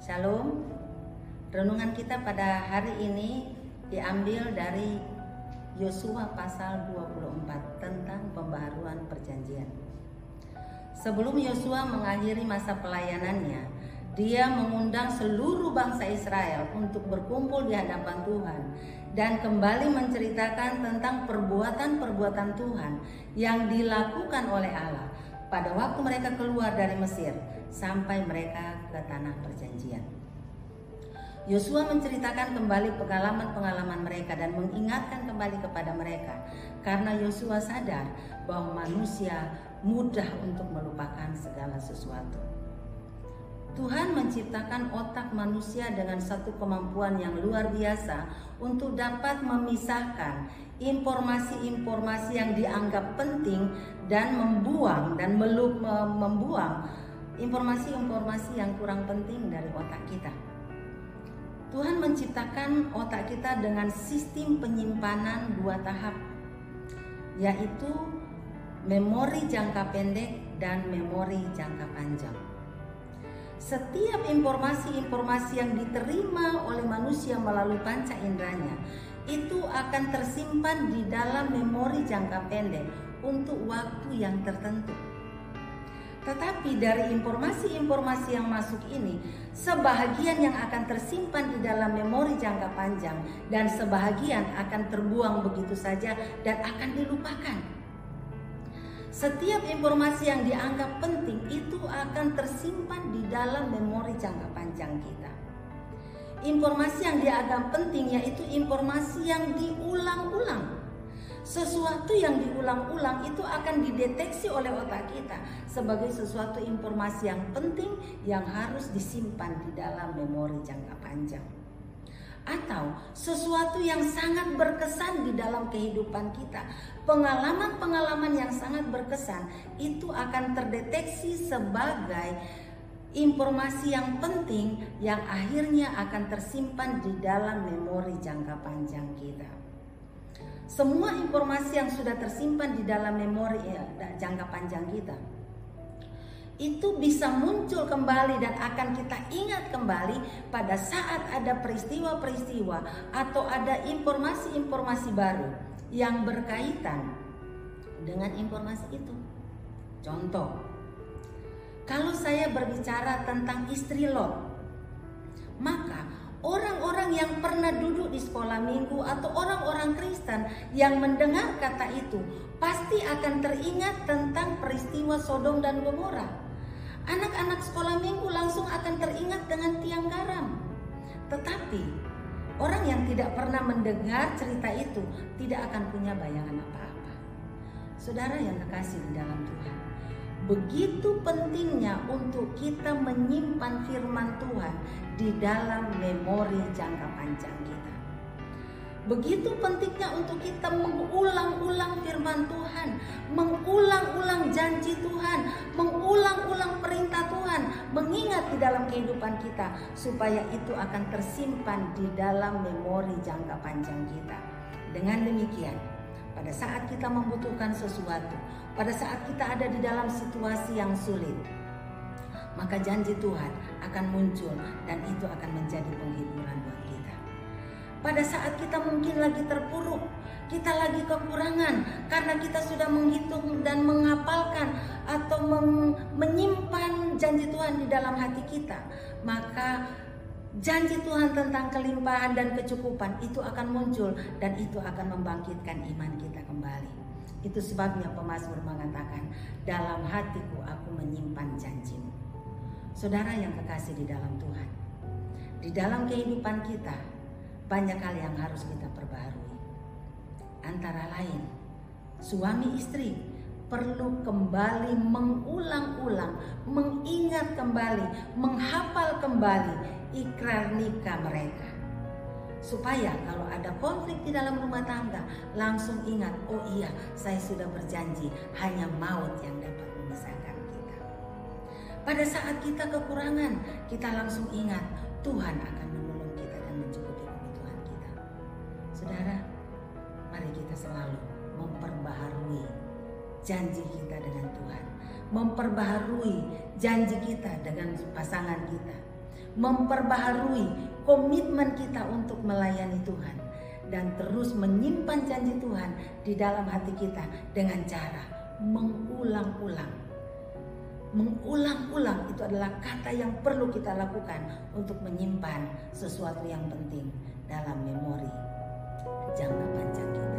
Shalom. Renungan kita pada hari ini diambil dari Yosua pasal 24 tentang pembaharuan perjanjian. Sebelum Yosua mengakhiri masa pelayanannya, dia mengundang seluruh bangsa Israel untuk berkumpul di hadapan Tuhan dan kembali menceritakan tentang perbuatan-perbuatan Tuhan yang dilakukan oleh Allah pada waktu mereka keluar dari Mesir sampai mereka ke tanah perjanjian. Yosua menceritakan kembali pengalaman-pengalaman mereka dan mengingatkan kembali kepada mereka, karena Yosua sadar bahwa manusia mudah untuk melupakan segala sesuatu. Tuhan menciptakan otak manusia dengan satu kemampuan yang luar biasa untuk dapat memisahkan informasi-informasi yang dianggap penting dan membuang informasi-informasi yang kurang penting dari otak kita. Tuhan menciptakan otak kita dengan sistem penyimpanan 2 tahap, yaitu memori jangka pendek dan memori jangka panjang. Setiap informasi-informasi yang diterima oleh manusia melalui panca inderanya itu akan tersimpan di dalam memori jangka pendek untuk waktu yang tertentu. Tetapi dari informasi-informasi yang masuk ini, sebahagian yang akan tersimpan di dalam memori jangka panjang dan sebahagian akan terbuang begitu saja dan akan dilupakan. Setiap informasi yang dianggap penting itu akan tersimpan di dalam memori jangka panjang kita. Informasi yang dianggap penting yaitu informasi yang diulang-ulang. Sesuatu yang diulang-ulang itu akan dideteksi oleh otak kita sebagai sesuatu informasi yang penting yang harus disimpan di dalam memori jangka panjang. Atau sesuatu yang sangat berkesan di dalam kehidupan kita, pengalaman-pengalaman yang sangat berkesan itu akan terdeteksi sebagai informasi yang penting yang akhirnya akan tersimpan di dalam memori jangka panjang kita. Semua informasi yang sudah tersimpan di dalam memori jangka panjang kita itu bisa muncul kembali dan akan kita ingat kembali pada saat ada peristiwa-peristiwa atau ada informasi-informasi baru yang berkaitan dengan informasi itu. Contoh, kalau saya berbicara tentang istri Lot, maka orang-orang yang pernah duduk di sekolah minggu atau orang-orang Kristen yang mendengar kata itu pasti akan teringat tentang peristiwa Sodom dan Gomora. Anak-anak sekolah minggu langsung akan teringat dengan tiang garam. Tetapi orang yang tidak pernah mendengar cerita itu tidak akan punya bayangan apa-apa. Saudara yang kekasih di dalam Tuhan, begitu pentingnya untuk kita menyimpan firman Tuhan di dalam memori jangka panjang kita. Begitu pentingnya untuk kita mengulang-ulang firman Tuhan, mengulang-ulang janji Tuhan, mengulang-ulang perintah Tuhan, mengingat di dalam kehidupan kita supaya itu akan tersimpan di dalam memori jangka panjang kita. Dengan demikian, pada saat kita membutuhkan sesuatu, pada saat kita ada di dalam situasi yang sulit, maka janji Tuhan akan muncul dan itu akan menjadi penghiburan buat kita. Pada saat kita mungkin lagi terpuruk, kita lagi kekurangan karena kita sudah menghitung dan menghafalkan atau menyimpan janji Tuhan di dalam hati kita, maka janji Tuhan tentang kelimpahan dan kecukupan itu akan muncul dan itu akan membangkitkan iman kita kembali. Itu sebabnya pemazmur mengatakan, dalam hatiku aku menyimpan janjimu. Saudara yang kekasih di dalam Tuhan, di dalam kehidupan kita banyak hal yang harus kita perbaharui. Antara lain, suami istri perlu kembali mengulang-ulang, mengingat kembali, menghafal kembali ikrar nikah mereka. Supaya kalau ada konflik di dalam rumah tangga, langsung ingat, oh iya, saya sudah berjanji hanya maut yang dapat memisahkan kita. Pada saat kita kekurangan, kita langsung ingat, Tuhan akan menolong kita dan mencukupi kebutuhan kita. Saudara, mari kita selalu memperbaharui janji kita dengan Tuhan, memperbaharui janji kita dengan pasangan kita, memperbaharui komitmen kita untuk melayani Tuhan, dan terus menyimpan janji Tuhan di dalam hati kita dengan cara mengulang-ulang. Mengulang-ulang itu adalah kata yang perlu kita lakukan untuk menyimpan sesuatu yang penting dalam memori jangka panjang kita.